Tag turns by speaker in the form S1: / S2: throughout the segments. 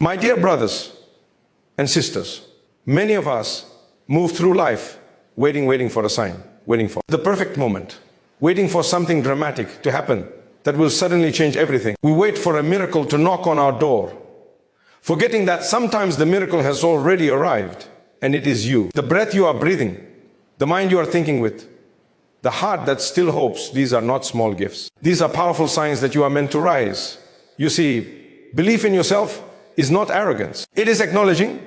S1: My dear brothers and sisters, many of us move through life waiting for a sign, waiting for the perfect moment, waiting for something dramatic to happen that will suddenly change everything. We wait for a miracle to knock on our door, forgetting that sometimes the miracle has already arrived, and it is you. The breath you are breathing, the mind you are thinking with, the heart that still hopes. These are not small gifts. These are powerful signs that you are meant to rise. You see, belief in yourself is not arrogance. It is acknowledging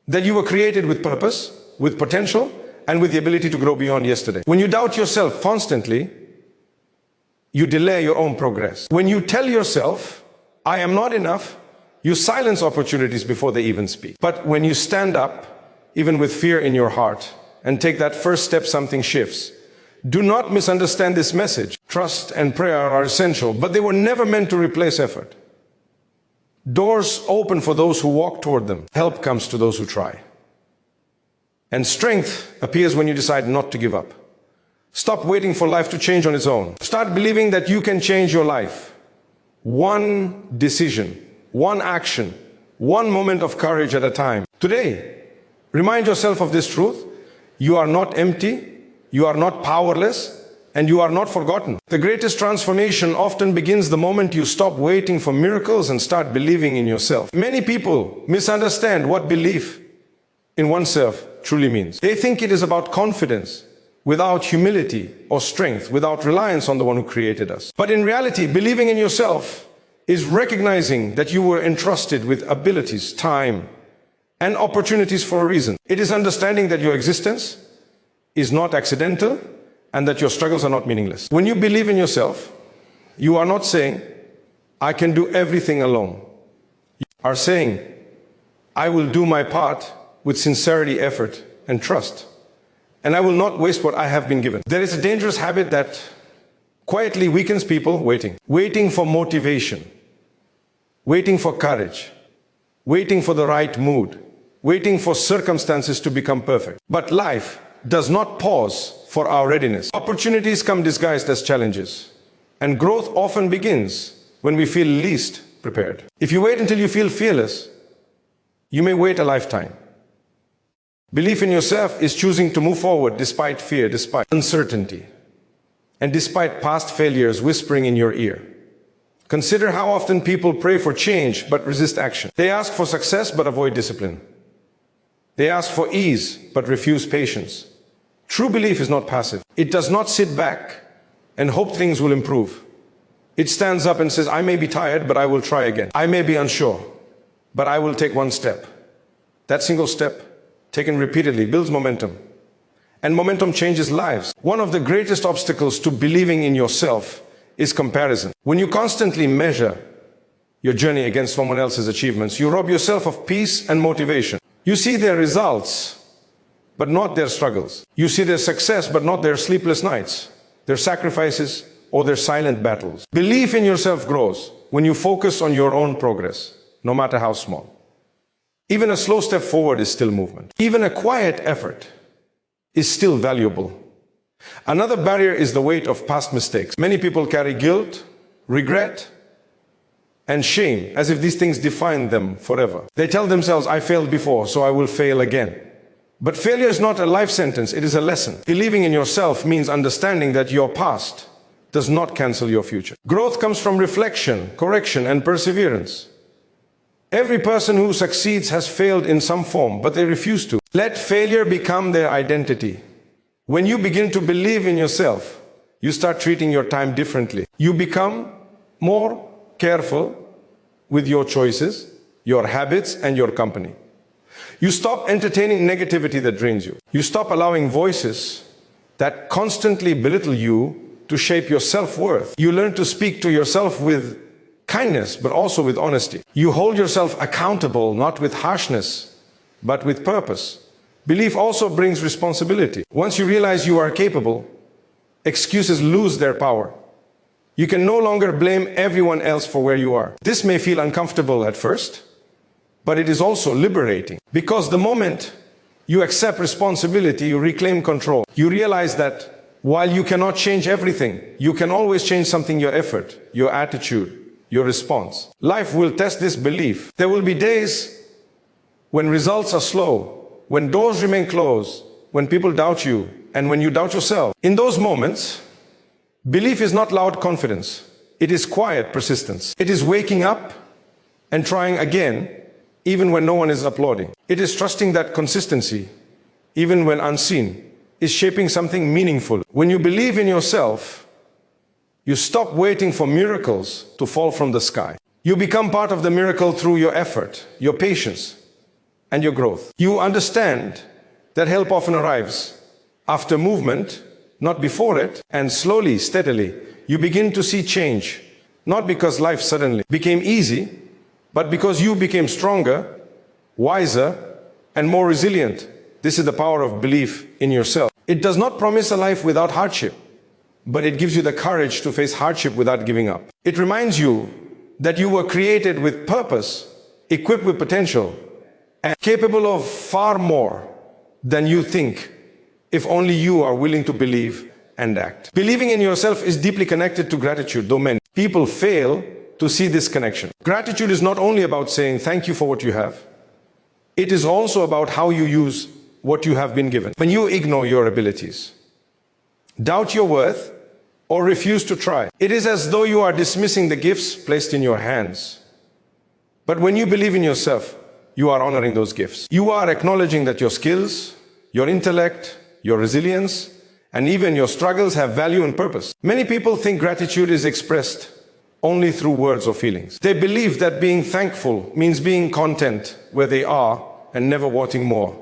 S1: that you were created with purpose, with potential, and with the ability to grow beyond yesterday. When you doubt yourself constantly, you delay your own progress. When you tell yourself, I am not enough, you silence opportunities before they even speak. But when you stand up, even with fear in your heart, and take that first step, something shifts. Do not misunderstand this message. Trust and prayer are essential, but they were never meant to replace effort. Doors open for those who walk toward them. Help comes to those who try. And strength appears when you decide not to give up. Stop waiting for life to change on its own. Start believing that you can change your life. One decision, one action, one moment of courage at a time. Today, remind yourself of this truth. You are not empty, you are not powerless, and you are not forgotten. The greatest transformation often begins the moment you stop waiting for miracles and start believing in yourself. Many people misunderstand what belief in oneself truly means. They think it is about confidence without humility or strength, without reliance on the one who created us. But in reality, believing in yourself is recognizing that you were entrusted with abilities, time, and opportunities for a reason. It is understanding that your existence is not accidental and that your struggles are not meaningless. When you believe in yourself, you are not saying, I can do everything alone. You are saying, I will do my part with sincerity, effort, and trust. And I will not waste what I have been given. There is a dangerous habit that quietly weakens people waiting for motivation, waiting for courage, waiting for the right mood, waiting for circumstances to become perfect. But life does not pause for our readiness. Opportunities come disguised as challenges, and growth often begins when we feel least prepared. If you wait until you feel fearless, you may wait a lifetime. Belief in yourself is choosing to move forward despite fear, despite uncertainty, and despite past failures whispering in your ear. Consider how often people pray for change but resist action. They ask for success but avoid discipline. They ask for ease but refuse patience. True belief is not passive. It does not sit back and hope things will improve. It stands up and says, I may be tired, but I will try again. I may be unsure, but I will take one step. That single step, taken repeatedly, builds momentum. And momentum changes lives. One of the greatest obstacles to believing in yourself is comparison. When you constantly measure your journey against someone else's achievements, you rob yourself of peace and motivation. You see their results, but not their struggles. You see their success, but not their sleepless nights, their sacrifices, or their silent battles. Belief in yourself grows when you focus on your own progress, no matter how small. Even a slow step forward is still movement. Even a quiet effort is still valuable. Another barrier is the weight of past mistakes. Many people carry guilt, regret, and shame as if these things define them forever. They tell themselves, I failed before, so I will fail again. But failure is not a life sentence, it is a lesson. Believing in yourself means understanding that your past does not cancel your future. Growth comes from reflection, correction, and perseverance. Every person who succeeds has failed in some form, but they refuse to. Let failure become their identity. When you begin to believe in yourself, you start treating your time differently. You become more careful with your choices, your habits, and your company. You stop entertaining negativity that drains you. You stop allowing voices that constantly belittle you to shape your self-worth. You learn to speak to yourself with kindness, but also with honesty. You hold yourself accountable, not with harshness, but with purpose. Belief also brings responsibility. Once you realize you are capable, excuses lose their power. You can no longer blame everyone else for where you are. This may feel uncomfortable at first, but it is also liberating. Because the moment you accept responsibility, you reclaim control. You realize that while you cannot change everything, you can always change something: your effort, your attitude, your response. Life will test this belief. There will be days when results are slow, when doors remain closed, when people doubt you, and when you doubt yourself. In those moments, belief is not loud confidence. It is quiet persistence. It is waking up and trying again, even when no one is applauding. It is trusting that consistency, even when unseen, is shaping something meaningful. When you believe in yourself, you stop waiting for miracles to fall from the sky. You become part of the miracle through your effort, your patience, and your growth. You understand that help often arrives after movement, not before it, and slowly, steadily, you begin to see change, not because life suddenly became easy, but because you became stronger, wiser, and more resilient. This is the power of belief in yourself. It does not promise a life without hardship, but it gives you the courage to face hardship without giving up. It reminds you that you were created with purpose, equipped with potential, and capable of far more than you think, if only you are willing to believe and act. Believing in yourself is deeply connected to gratitude, though many people fail to see this connection. Gratitude is not only about saying thank you for what you have, it is also about how you use what you have been given. When you ignore your abilities, doubt your worth, or refuse to try, it is as though you are dismissing the gifts placed in your hands. But when you believe in yourself, you are honoring those gifts. You are acknowledging that your skills, your intellect, your resilience, and even your struggles have value and purpose. Many people think gratitude is expressed only through words or feelings. They believe that being thankful means being content where they are and never wanting more.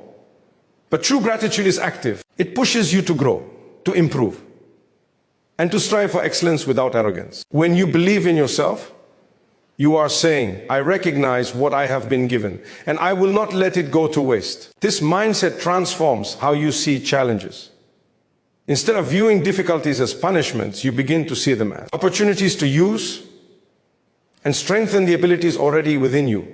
S1: But true gratitude is active. It pushes you to grow, to improve, and to strive for excellence without arrogance. When you believe in yourself, you are saying, I recognize what I have been given, and I will not let it go to waste. This mindset transforms how you see challenges. Instead of viewing difficulties as punishments, you begin to see them as opportunities to use and strengthen the abilities already within you.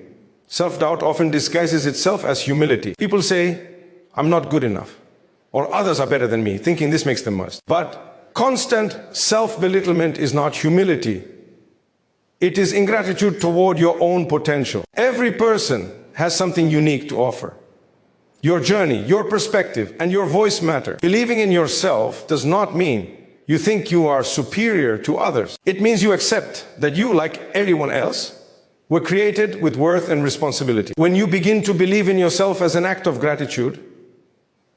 S1: Self-doubt often disguises itself as humility. People say, I'm not good enough, or others are better than me, thinking this makes them worse. But constant self-belittlement is not humility. It is ingratitude toward your own potential. Every person has something unique to offer. Your journey, your perspective, and your voice matter. Believing in yourself does not mean you think you are superior to others. It means you accept that you, like everyone else, were created with worth and responsibility. When you begin to believe in yourself as an act of gratitude,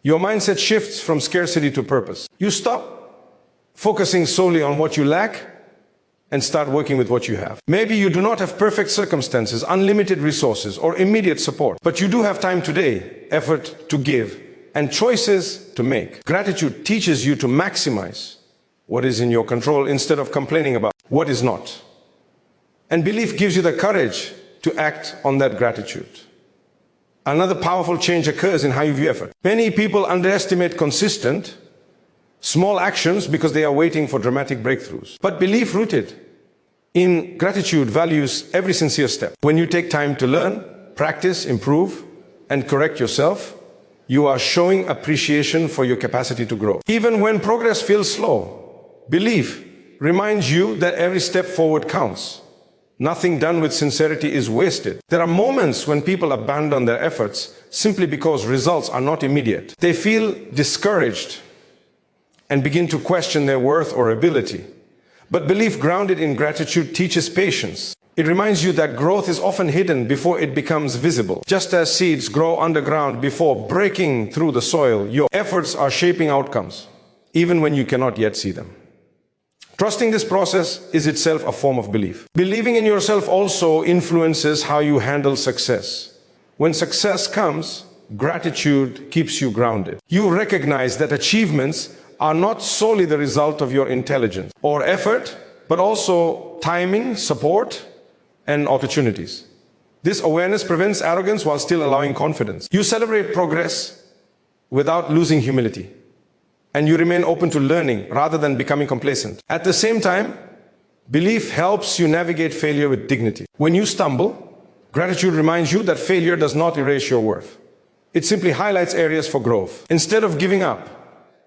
S1: your mindset shifts from scarcity to purpose. You stop focusing solely on what you lack and start working with what you have. Maybe you do not have perfect circumstances, unlimited resources, or immediate support, but you do have time today, effort to give, and choices to make. Gratitude teaches you to maximize what is in your control instead of complaining about what is not. And belief gives you the courage to act on that gratitude. Another powerful change occurs in how you view effort. Many people underestimate consistent, small actions because they are waiting for dramatic breakthroughs. But belief rooted in gratitude values every sincere step. When you take time to learn, practice, improve, and correct yourself, you are showing appreciation for your capacity to grow. Even when progress feels slow, belief reminds you that every step forward counts. Nothing done with sincerity is wasted. There are moments when people abandon their efforts simply because results are not immediate. They feel discouraged and begin to question their worth or ability. But belief grounded in gratitude teaches patience. It reminds you that growth is often hidden before it becomes visible. Just as seeds grow underground before breaking through the soil, your efforts are shaping outcomes, even when you cannot yet see them. Trusting this process is itself a form of belief. Believing in yourself also influences how you handle success. When success comes, gratitude keeps you grounded. You recognize that achievements are not solely the result of your intelligence or effort, but also timing, support, and opportunities. This awareness prevents arrogance while still allowing confidence. You celebrate progress without losing humility, and you remain open to learning rather than becoming complacent. At the same time, belief helps you navigate failure with dignity. When you stumble, gratitude reminds you that failure does not erase your worth. It simply highlights areas for growth. Instead of giving up,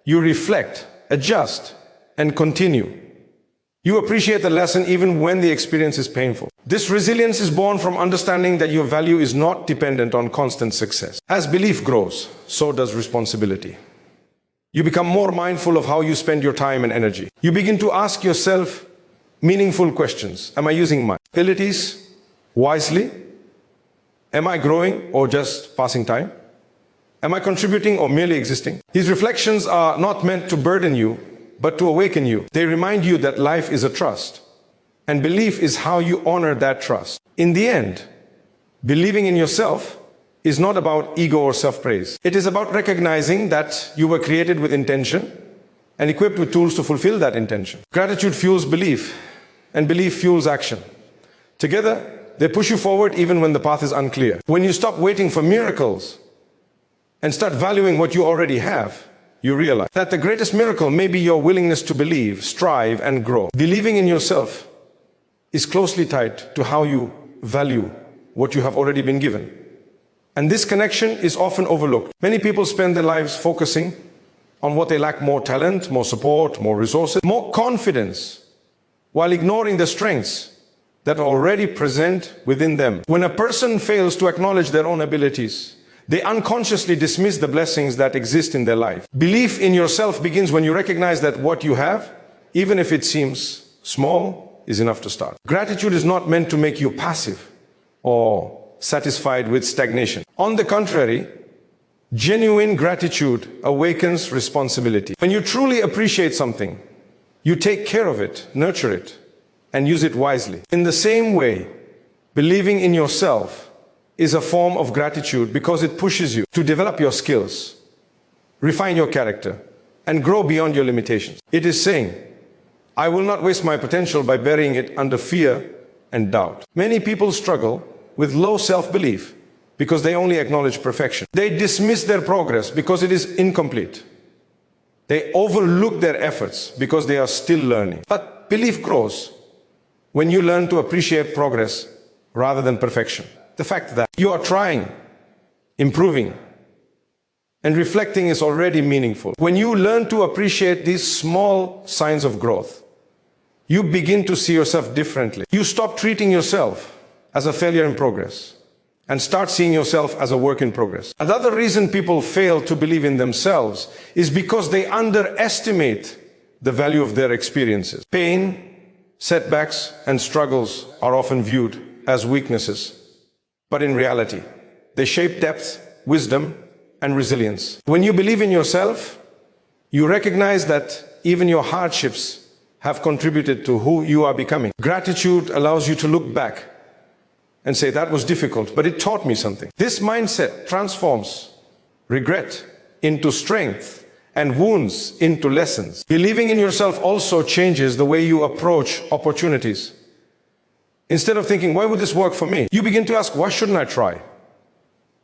S1: you reflect, adjust, and continue. You appreciate the lesson even when the experience is painful. This resilience is born from understanding that your value is not dependent on constant success. As belief grows, so does responsibility. You become more mindful of how you spend your time and energy. You begin to ask yourself meaningful questions. Am I using my abilities wisely? Am I growing or just passing time? Am I contributing or merely existing? These reflections are not meant to burden you, but to awaken you. They remind you that life is a trust, and belief is how you honor that trust. In the end, believing in yourself is not about ego or self-praise. It is about recognizing that you were created with intention and equipped with tools to fulfill that intention. Gratitude fuels belief, and belief fuels action. Together, they push you forward even when the path is unclear. When you stop waiting for miracles and start valuing what you already have, you realize that the greatest miracle may be your willingness to believe, strive, and grow. Believing in yourself is closely tied to how you value what you have already been given. And this connection is often overlooked. Many people spend their lives focusing on what they lack: more talent, more support, more resources, more confidence, while ignoring the strengths that are already present within them. When a person fails to acknowledge their own abilities, they unconsciously dismiss the blessings that exist in their life. Belief in yourself begins when you recognize that what you have, even if it seems small, is enough to start. Gratitude is not meant to make you passive or satisfied with stagnation. On the contrary, genuine gratitude awakens responsibility. When you truly appreciate something, you take care of it, nurture it, and use it wisely. In the same way, believing in yourself is a form of gratitude because it pushes you to develop your skills, refine your character, and grow beyond your limitations. It is saying, I will not waste my potential by burying it under fear and doubt. Many people struggle with low self-belief because they only acknowledge perfection. They dismiss their progress because it is incomplete. They overlook their efforts because they are still learning. But belief grows when you learn to appreciate progress rather than perfection. The fact that you are trying, improving, and reflecting is already meaningful. When you learn to appreciate these small signs of growth, you begin to see yourself differently. You stop treating yourself as a failure in progress and start seeing yourself as a work in progress. Another reason people fail to believe in themselves is because they underestimate the value of their experiences. Pain, setbacks, and struggles are often viewed as weaknesses, but in reality, they shape depth, wisdom, and resilience. When you believe in yourself, you recognize that even your hardships have contributed to who you are becoming. Gratitude allows you to look back and say, that was difficult, but it taught me something. This mindset transforms regret into strength and wounds into lessons. Believing in yourself also changes the way you approach opportunities. Instead of thinking, why would this work for me? You begin to ask, why shouldn't I try?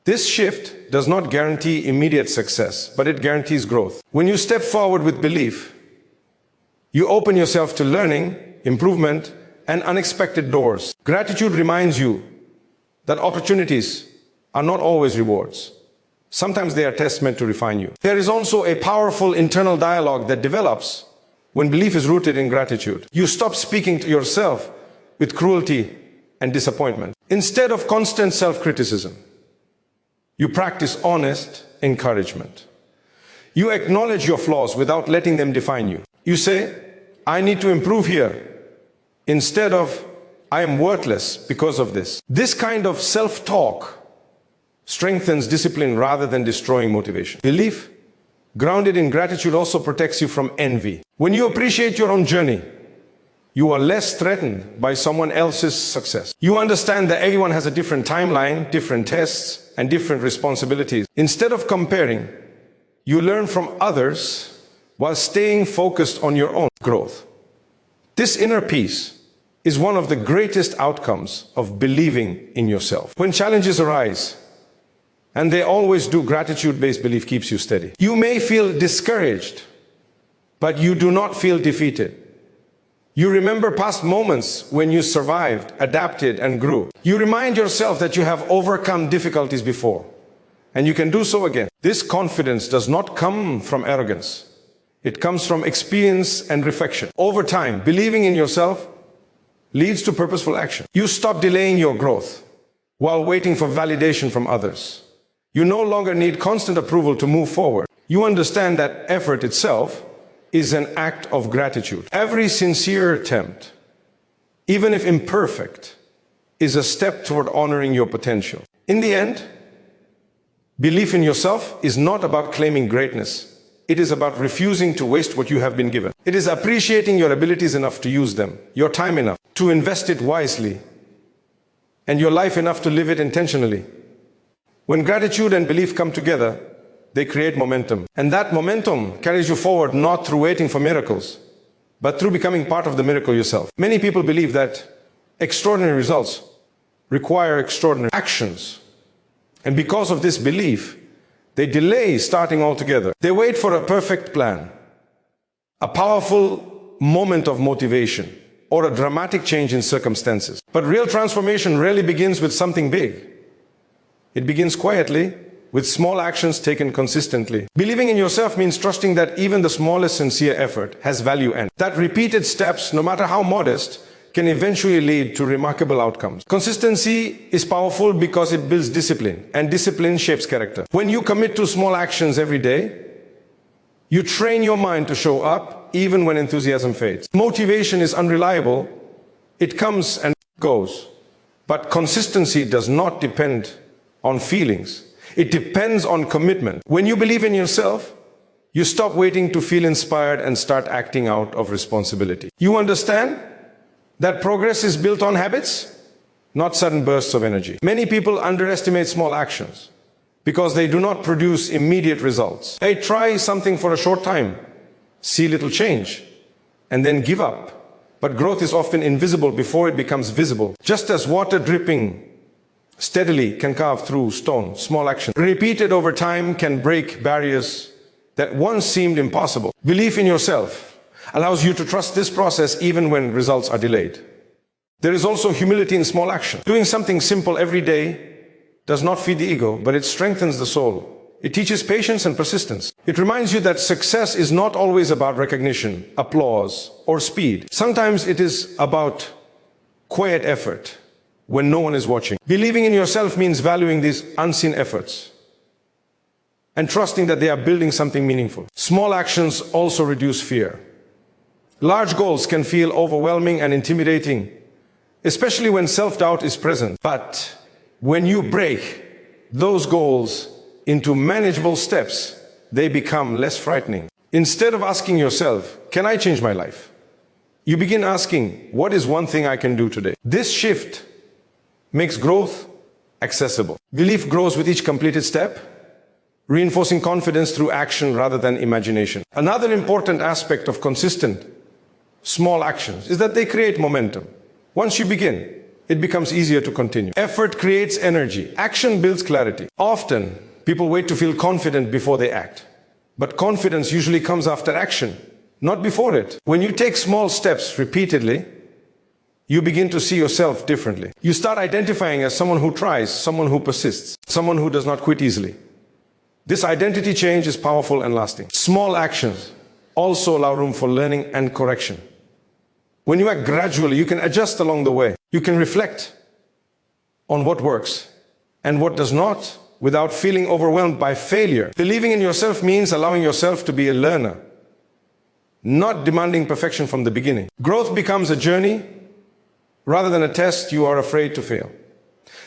S1: This shift does not guarantee immediate success, but it guarantees growth. When you step forward with belief, you open yourself to learning, improvement, and unexpected doors. Gratitude reminds you that opportunities are not always rewards. Sometimes they are tests meant to refine you. There is also a powerful internal dialogue that develops when belief is rooted in gratitude. You stop speaking to yourself with cruelty and disappointment. Instead of constant self-criticism, you practice honest encouragement. You acknowledge your flaws without letting them define you. You say, I need to improve here, instead of, I am worthless because of this. This kind of self-talk strengthens discipline rather than destroying motivation. Belief, grounded in gratitude, also protects you from envy. When you appreciate your own journey, you are less threatened by someone else's success. You understand that everyone has a different timeline, different tests, and different responsibilities. Instead of comparing, you learn from others while staying focused on your own growth. This inner peace is one of the greatest outcomes of believing in yourself. When challenges arise, and they always do, gratitude-based belief keeps you steady. You may feel discouraged, but you do not feel defeated. You remember past moments when you survived, adapted, and grew. You remind yourself that you have overcome difficulties before, and you can do so again. This confidence does not come from arrogance. It comes from experience and reflection. Over time, believing in yourself leads to purposeful action. You stop delaying your growth while waiting for validation from others. You no longer need constant approval to move forward. You understand that effort itself is an act of gratitude. Every sincere attempt, even if imperfect, is a step toward honoring your potential. In the end, belief in yourself is not about claiming greatness. It is about refusing to waste what you have been given. It is appreciating your abilities enough to use them, your time enough to invest it wisely, and your life enough to live it intentionally. When gratitude and belief come together, they create momentum. And that momentum carries you forward not through waiting for miracles, but through becoming part of the miracle yourself. Many people believe that extraordinary results require extraordinary actions. And because of this belief, they delay starting altogether. They wait for a perfect plan, a powerful moment of motivation, or a dramatic change in circumstances. But real transformation rarely begins with something big. It begins quietly, with small actions taken consistently. Believing in yourself means trusting that even the smallest sincere effort has value, and that repeated steps, no matter how modest, can eventually lead to remarkable outcomes. Consistency is powerful because it builds discipline, and discipline shapes character. When you commit to small actions every day, you train your mind to show up even when enthusiasm fades. Motivation is unreliable. It comes and goes. But consistency does not depend on feelings. It depends on commitment. When you believe in yourself, you stop waiting to feel inspired and start acting out of responsibility. You understand that progress is built on habits, not sudden bursts of energy. Many people underestimate small actions because they do not produce immediate results. They try something for a short time, see little change, and then give up. But growth is often invisible before it becomes visible. Just as water dripping steadily can carve through stone, small action repeated over time can break barriers that once seemed impossible. Belief in yourself allows you to trust this process even when results are delayed. There is also humility in small action. Doing something simple every day does not feed the ego, but it strengthens the soul. It teaches patience and persistence. It reminds you that success is not always about recognition, applause, or speed. Sometimes it is about quiet effort when no one is watching. Believing in yourself means valuing these unseen efforts and trusting that they are building something meaningful. Small actions also reduce fear. Large goals can feel overwhelming and intimidating, especially when self-doubt is present. But when you break those goals into manageable steps, they become less frightening. Instead of asking yourself, can I change my life? You begin asking, what is one thing I can do today? This shift makes growth accessible. Belief grows with each completed step, reinforcing confidence through action rather than imagination. Another important aspect of consistent small actions is that they create momentum. Once you begin, it becomes easier to continue. Effort creates energy. Action builds clarity. Often, people wait to feel confident before they act. But confidence usually comes after action, not before it. When you take small steps repeatedly, you begin to see yourself differently. You start identifying as someone who tries, someone who persists, someone who does not quit easily. This identity change is powerful and lasting. Small actions also allow room for learning and correction. When you act gradually, you can adjust along the way. You can reflect on what works and what does not without feeling overwhelmed by failure. Believing in yourself means allowing yourself to be a learner, not demanding perfection from the beginning. Growth becomes a journey rather than a test you are afraid to fail.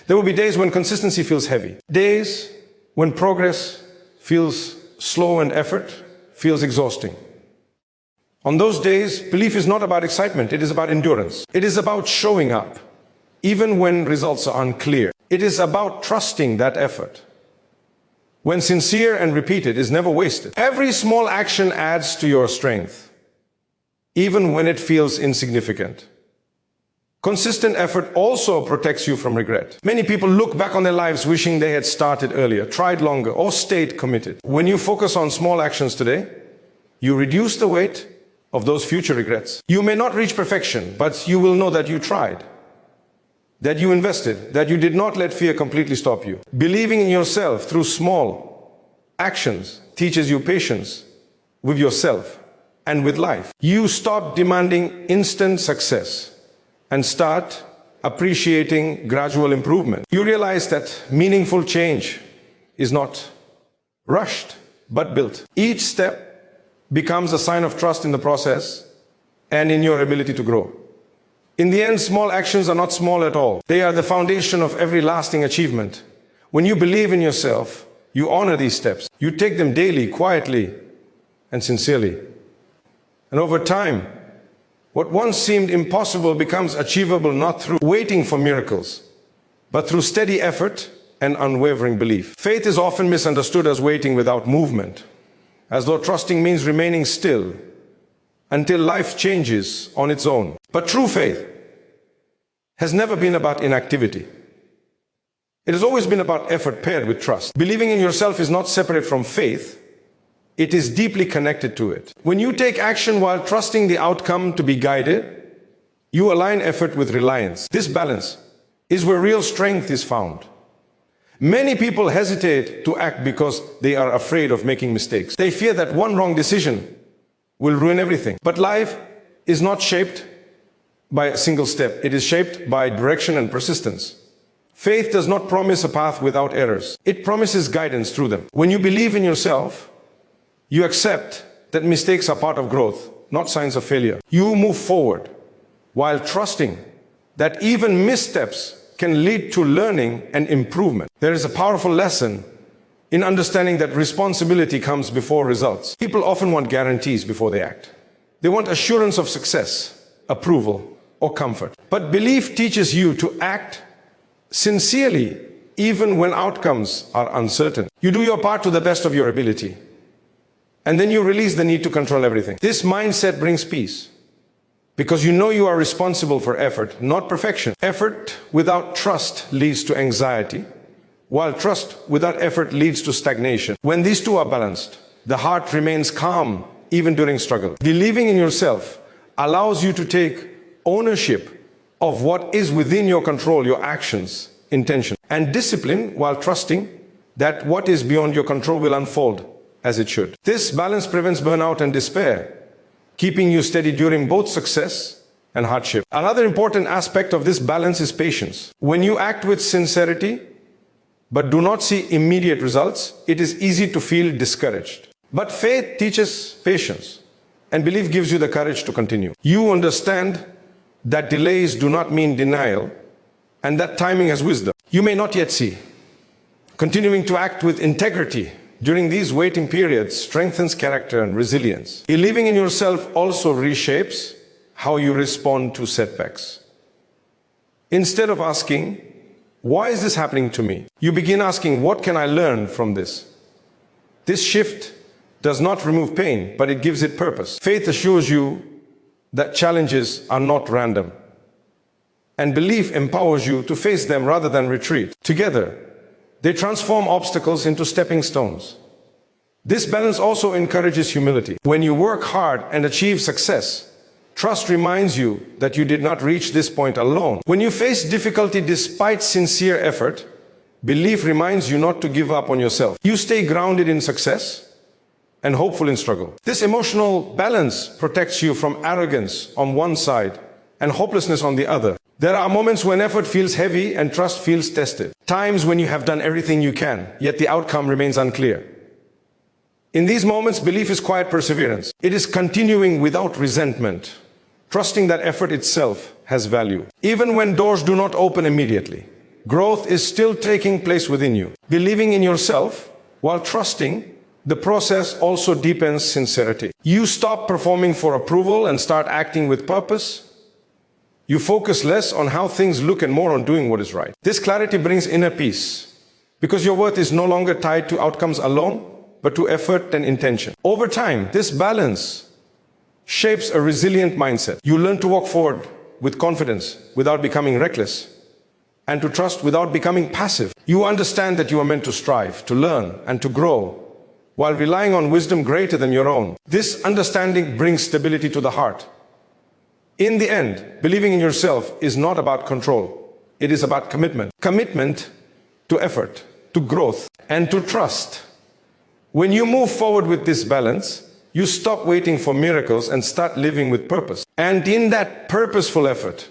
S1: There will be days when consistency feels heavy, days when progress feels slow and effort feels exhausting. On those days, belief is not about excitement, it is about endurance. It is about showing up, even when results are unclear. It is about trusting that effort. When sincere and repeated, is never wasted. Every small action adds to your strength, even when it feels insignificant. Consistent effort also protects you from regret. Many people look back on their lives wishing they had started earlier, tried longer, or stayed committed. When you focus on small actions today, you reduce the weight of those future regrets. You may not reach perfection, but you will know that you tried, that you invested, that you did not let fear completely stop you. Believing in yourself through small actions teaches you patience with yourself and with life. You stop demanding instant success and start appreciating gradual improvement. You realize that meaningful change is not rushed, but built. Each step becomes a sign of trust in the process and in your ability to grow. In the end, small actions are not small at all. They are the foundation of every lasting achievement. When you believe in yourself, you honor these steps. You take them daily, quietly, and sincerely. And over time, what once seemed impossible becomes achievable not through waiting for miracles, but through steady effort and unwavering belief. Faith is often misunderstood as waiting without movement, as though trusting means remaining still until life changes on its own. But true faith has never been about inactivity. It has always been about effort paired with trust. Believing in yourself is not separate from faith. It is deeply connected to it. When you take action while trusting the outcome to be guided, you align effort with reliance. This balance is where real strength is found. Many people hesitate to act because they are afraid of making mistakes. They fear that one wrong decision will ruin everything. But life is not shaped by a single step. It is shaped by direction and persistence. Faith does not promise a path without errors. It promises guidance through them. When you believe in yourself, you accept that mistakes are part of growth, not signs of failure. You move forward while trusting that even missteps can lead to learning and improvement. There is a powerful lesson in understanding that responsibility comes before results. People often want guarantees before they act. They want assurance of success, approval, or comfort. But belief teaches you to act sincerely even when outcomes are uncertain. You do your part to the best of your ability, and then you release the need to control everything. This mindset brings peace, because you know you are responsible for effort, not perfection. Effort without trust leads to anxiety, while trust without effort leads to stagnation. When these two are balanced, the heart remains calm even during struggle. Believing in yourself allows you to take ownership of what is within your control, your actions, intention, and discipline, while trusting that what is beyond your control will unfold as it should. This balance prevents burnout and despair, keeping you steady during both success and hardship. Another important aspect of this balance is patience. When you act with sincerity, but do not see immediate results, it is easy to feel discouraged. But faith teaches patience, and belief gives you the courage to continue. You understand that delays do not mean denial, and that timing has wisdom. You may not yet see. Continuing to act with integrity during these waiting periods strengthens character and resilience. Believing in yourself also reshapes how you respond to setbacks. Instead of asking, "Why is this happening to me?" you begin asking, "What can I learn from this?" This shift does not remove pain, but it gives it purpose. Faith assures you that challenges are not random, and belief empowers you to face them rather than retreat. Together, they transform obstacles into stepping stones. This balance also encourages humility. When you work hard and achieve success, trust reminds you that you did not reach this point alone. When you face difficulty despite sincere effort, belief reminds you not to give up on yourself. You stay grounded in success and hopeful in struggle. This emotional balance protects you from arrogance on one side and hopelessness on the other. There are moments when effort feels heavy and trust feels tested. Times when you have done everything you can, yet the outcome remains unclear. In these moments, belief is quiet perseverance. It is continuing without resentment, trusting that effort itself has value. Even when doors do not open immediately, growth is still taking place within you. Believing in yourself while trusting the process also deepens sincerity. You stop performing for approval and start acting with purpose. You focus less on how things look and more on doing what is right. This clarity brings inner peace, because your worth is no longer tied to outcomes alone, but to effort and intention. Over time, this balance shapes a resilient mindset. You learn to walk forward with confidence without becoming reckless, and to trust without becoming passive. You understand that you are meant to strive, to learn, and to grow, while relying on wisdom greater than your own. This understanding brings stability to the heart. In the end, believing in yourself is not about control. It is about commitment. Commitment to effort, to growth, and to trust. When you move forward with this balance, You stop waiting for miracles and start living with purpose. And in that purposeful effort,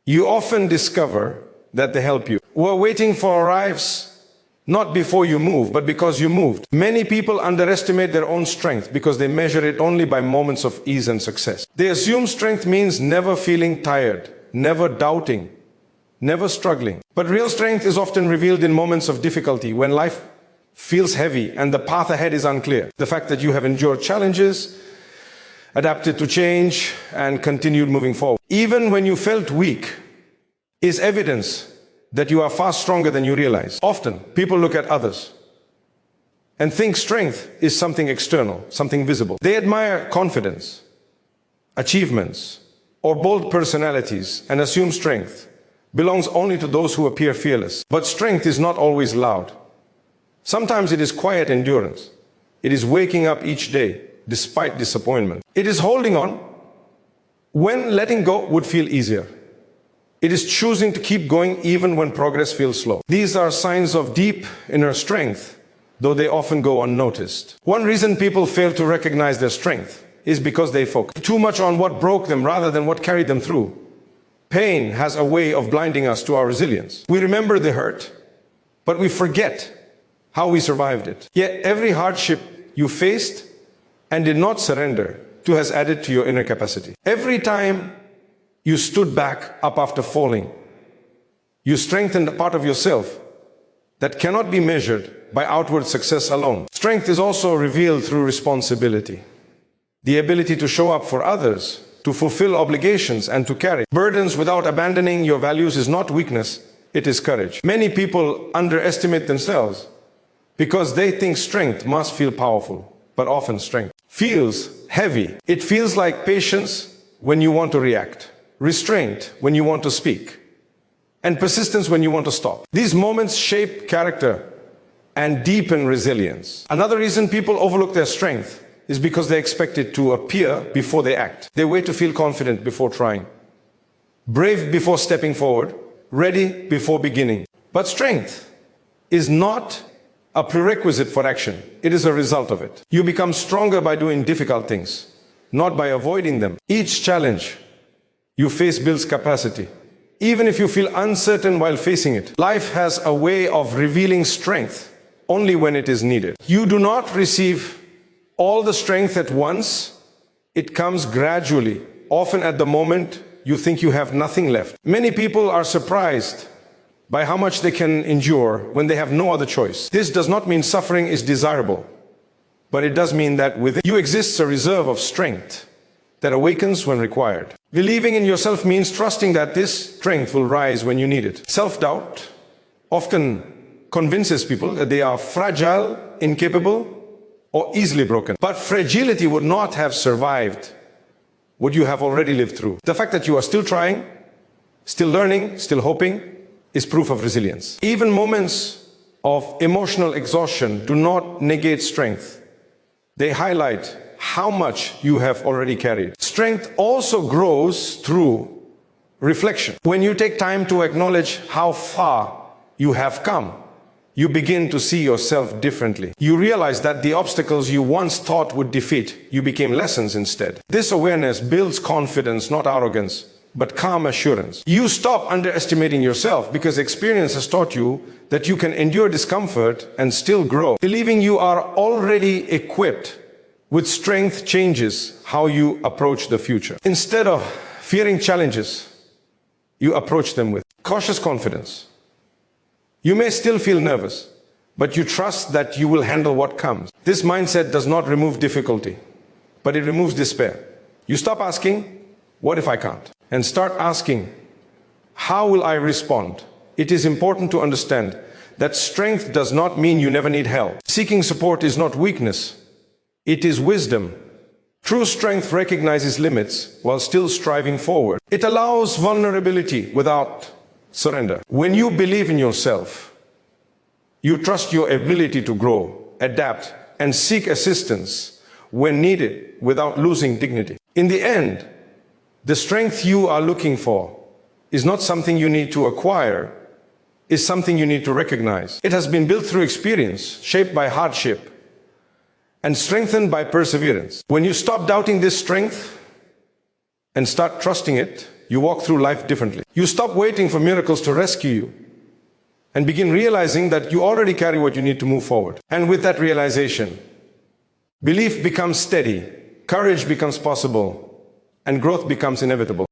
S1: you often discover that they help you. We're waiting for arrives not before you move, but because you moved. Many people underestimate their own strength because they measure it only by moments of ease and success. They assume strength means never feeling tired, never doubting, never struggling. But real strength is often revealed in moments of difficulty, when life feels heavy and the path ahead is unclear. The fact that you have endured challenges, adapted to change, and continued moving forward, even when you felt weak, is evidence that you are far stronger than you realize. Often, people look at others and think strength is something external, something visible. They admire confidence, achievements, or bold personalities and assume strength belongs only to those who appear fearless. But strength is not always loud. Sometimes it is quiet endurance. It is waking up each day despite disappointment. It is holding on when letting go would feel easier. It is choosing to keep going even when progress feels slow. These are signs of deep inner strength, though they often go unnoticed. One reason people fail to recognize their strength is because they focus too much on what broke them rather than what carried them through. Pain has a way of blinding us to our resilience. We remember the hurt, but we forget how we survived it. Yet every hardship you faced and did not surrender to has added to your inner capacity. Every time you stood back up after falling, you strengthened a part of yourself that cannot be measured by outward success alone. Strength is also revealed through responsibility. The ability to show up for others, to fulfill obligations, and to carry burdens without abandoning your values is not weakness, it is courage. Many people underestimate themselves because they think strength must feel powerful, but often strength feels heavy. It feels like patience when you want to react, restraint when you want to speak, and persistence when you want to stop. These moments shape character and deepen resilience. Another reason people overlook their strength is because they expect it to appear before they act. They wait to feel confident before trying, brave before stepping forward, ready before beginning. But strength is not a prerequisite for action. It is a result of it. You become stronger by doing difficult things, not by avoiding them. Each challenge you face builds capacity, even if you feel uncertain while facing it. Life has a way of revealing strength only when it is needed. You do not receive all the strength at once. It comes gradually, often at the moment you think you have nothing left. Many people are surprised by how much they can endure when they have no other choice. This does not mean suffering is desirable, but it does mean that within you exists a reserve of strength that awakens when required. Believing in yourself means trusting that this strength will rise when you need it. Self-doubt often convinces people that they are fragile, incapable, or easily broken. But fragility would not have survived what you have already lived through. The fact that you are still trying, still learning, still hoping, is proof of resilience. Even moments of emotional exhaustion do not negate strength. They highlight how much you have already carried. Strength also grows through reflection. When you take time to acknowledge how far you have come, you begin to see yourself differently. You realize that the obstacles you once thought would defeat, you became lessons instead. This awareness builds confidence, not arrogance, but calm assurance. You stop underestimating yourself because experience has taught you that you can endure discomfort and still grow. Believing you are already equipped with strength changes how you approach the future. Instead of fearing challenges, you approach them with cautious confidence. You may still feel nervous, but you trust that you will handle what comes. This mindset does not remove difficulty, but it removes despair. You stop asking, "What if I can't?" and start asking, "How will I respond?" It is important to understand that strength does not mean you never need help. Seeking support is not weakness. It is wisdom. True strength recognizes limits while still striving forward. It allows vulnerability without surrender. When you believe in yourself, you trust your ability to grow, adapt, and seek assistance when needed without losing dignity. In the end, the strength you are looking for is not something you need to acquire, it's something you need to recognize. It has been built through experience, shaped by hardship, and strengthened by perseverance. When you stop doubting this strength and start trusting it, you walk through life differently. You stop waiting for miracles to rescue you and begin realizing that you already carry what you need to move forward. And with that realization, belief becomes steady, courage becomes possible, and growth becomes inevitable.